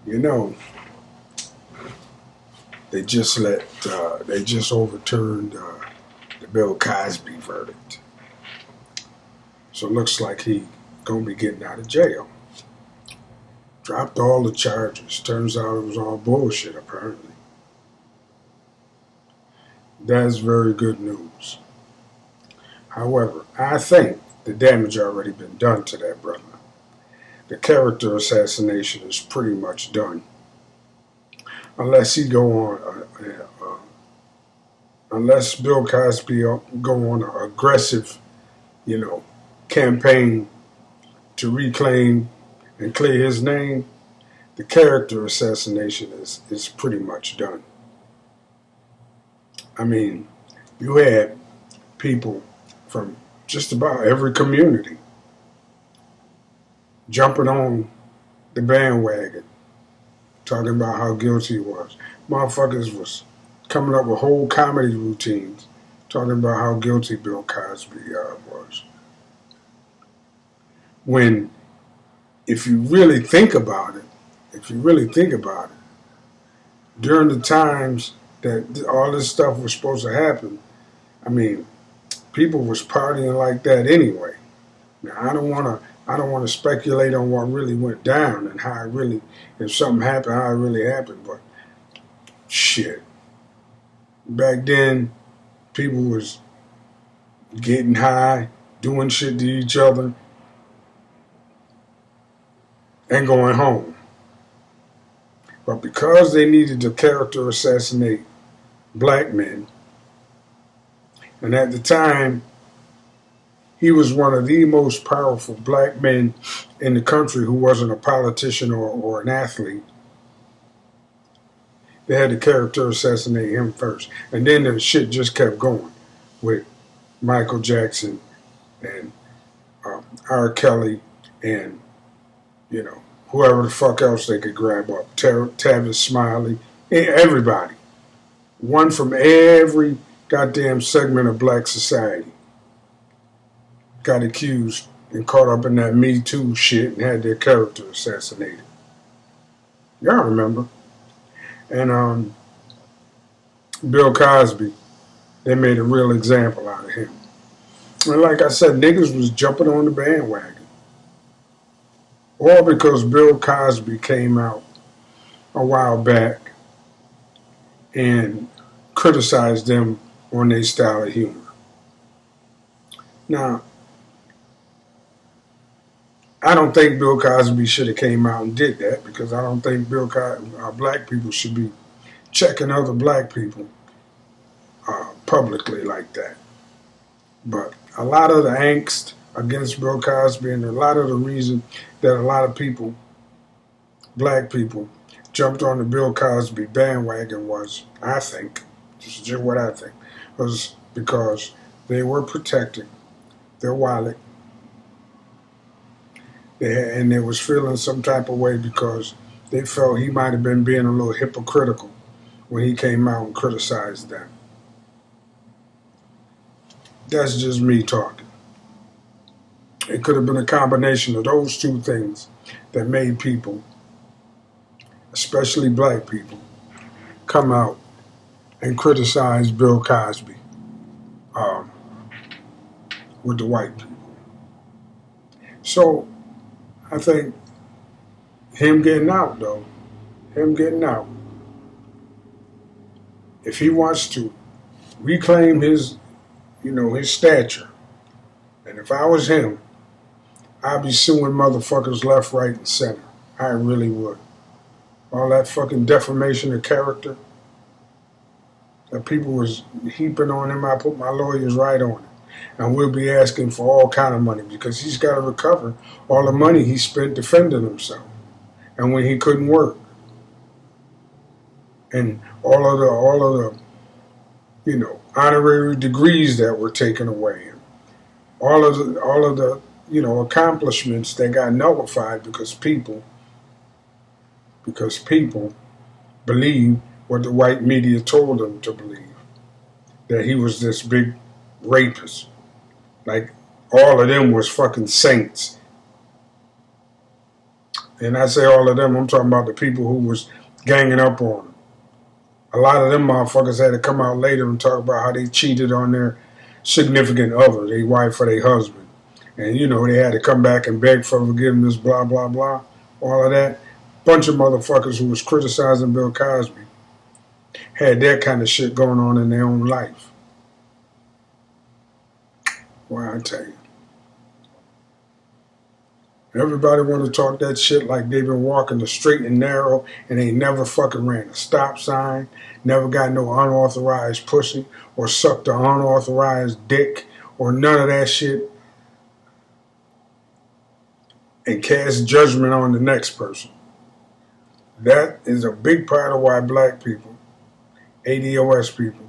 You know, they just overturned the Bill Cosby verdict. So it looks like he gonna be getting out of jail. Dropped all the charges. Turns out it was all bullshit, apparently. That's very good news. However, I think the damage already been done to that brother. The character assassination is pretty much done. Unless he go on, unless Bill Cosby go on an aggressive, you know, campaign to reclaim and clear his name, the character assassination is pretty much done. I mean, you had people from just about every community jumping on the bandwagon, talking about how guilty he was. Motherfuckers was coming up with whole comedy routines, talking about how guilty Bill Cosby was. When, if you really think about it, during the times that all this stuff was supposed to happen, I mean, people was partying like that anyway. Now, I don't want to speculate on what really went down and how it really, if something happened, how it really happened. But shit, back then, people was getting high, doing shit to each other, and going home. But because they needed to character assassinate black men, and at the time, he was one of the most powerful black men in the country who wasn't a politician or an athlete. They had to character assassinate him first. And then the shit just kept going with Michael Jackson and R. Kelly and, you know, whoever the fuck else they could grab up. Tavis Smiley, everybody. One from every goddamn segment of black society got accused and caught up in that Me Too shit and had their character assassinated. Y'all remember. And Bill Cosby, they made a real example out of him. And like I said, niggas was jumping on the bandwagon. All because Bill Cosby came out a while back and criticized them on their style of humor. Now, I don't think Bill Cosby should have came out and did that because I don't think black people should be checking other black people publicly like that. But a lot of the angst against Bill Cosby and a lot of the reason that a lot of people, black people, jumped on the Bill Cosby bandwagon was, I think, this is just what I think, was because they were protecting their wallet. And they was feeling some type of way because they felt he might have been being a little hypocritical when he came out and criticized them. That's just me talking. It could have been a combination of those two things that made people, especially black people, come out and criticize Bill Cosby with the white people. So I think him getting out, though, if he wants to reclaim his, his stature, and if I was him, I'd be suing motherfuckers left, right, and center. I really would. All that fucking defamation of character that people was heaping on him, I put my lawyers right on it. And we'll be asking for all kind of money because he's got to recover all the money he spent defending himself and when he couldn't work. And all of the honorary degrees that were taken away. And all of the accomplishments that got nullified because people believed what the white media told them to believe. That he was this big rapist. Like all of them was fucking saints. And I say all of them, I'm talking about the people who was ganging up on them. A lot of them motherfuckers had to come out later and talk about how they cheated on their significant other, their wife or their husband. And, you know, they had to come back and beg for forgiveness, blah, blah, blah, all of that. Bunch of motherfuckers who was criticizing Bill Cosby had that kind of shit going on in their own life. Well, I tell you. Everybody want to talk that shit like they've been walking the straight and narrow and ain't never fucking ran a stop sign, never got no unauthorized pussy or sucked an unauthorized dick or none of that shit, and cast judgment on the next person. That is a big part of why black people, ADOS people,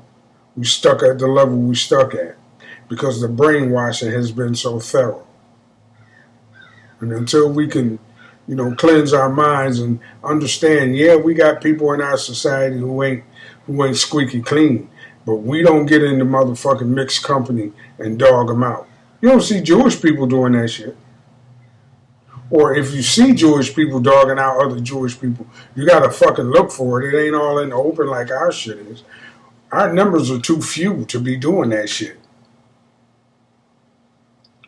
we stuck at the level we stuck at, because the brainwashing has been so thorough. And until we can, you know, cleanse our minds and understand, yeah, we got people in our society who ain't squeaky clean, but we don't get into motherfucking mixed company and dog them out. You don't see Jewish people doing that shit. Or if you see Jewish people dogging out other Jewish people, you gotta fucking look for it. It ain't all in the open like our shit is. Our numbers are too few to be doing that shit.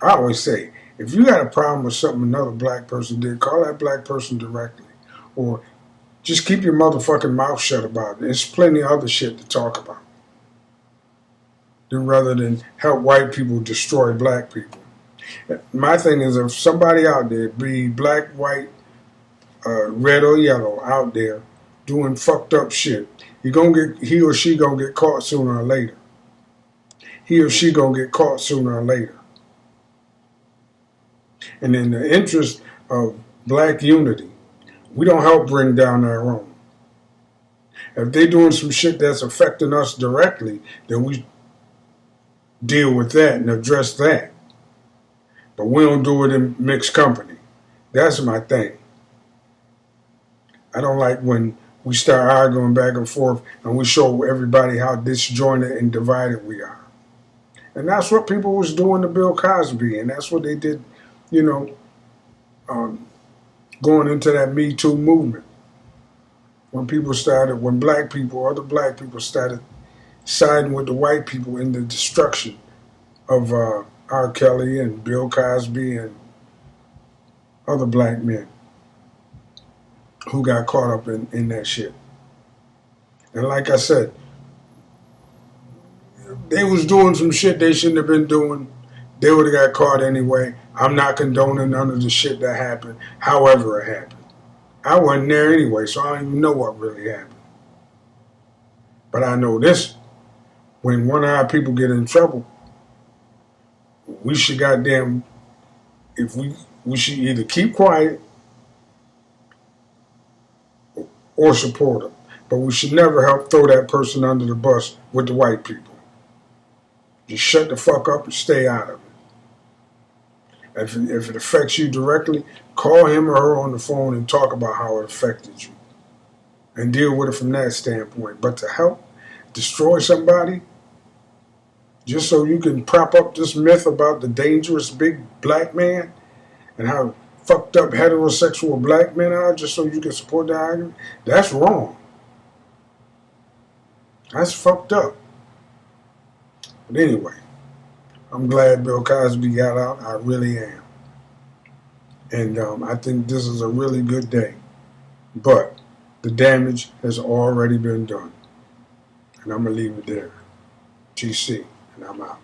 I always say, if you got a problem with something another black person did, call that black person directly. Or just keep your motherfucking mouth shut about it. There's plenty of other shit to talk about. Rather than help white people destroy black people. My thing is, if somebody out there, be black, white, red or yellow, out there doing fucked up shit, he or she gonna get caught sooner or later. He or she gonna get caught sooner or later. And in the interest of black unity, we don't help bring down our own. If they doing some shit that's affecting us directly, then we deal with that and address that. But we don't do it in mixed company. That's my thing. I don't like when we start arguing back and forth and we show everybody how disjointed and divided we are. And that's what people was doing to Bill Cosby, and that's what they did, you know, going into that Me Too movement. When black people, other black people started siding with the white people in the destruction of R. Kelly and Bill Cosby and other black men who got caught up in that shit. And like I said, they was doing some shit they shouldn't have been doing. They would have got caught anyway. I'm not condoning none of the shit that happened, however it happened. I wasn't there anyway, so I don't even know what really happened. But I know this, when one of our people get in trouble, we should we should either keep quiet or support them. But we should never help throw that person under the bus with the white people. Just shut the fuck up and stay out of it. If it affects you directly, call him or her on the phone and talk about how it affected you. And deal with it from that standpoint. But to help destroy somebody, just so you can prop up this myth about the dangerous big black man and how fucked up heterosexual black men are, just so you can support the argument, that's wrong. That's fucked up. But anyway, I'm glad Bill Cosby got out. I really am. And I think this is a really good day. But the damage has already been done. And I'm going to leave it there. GC, and I'm out.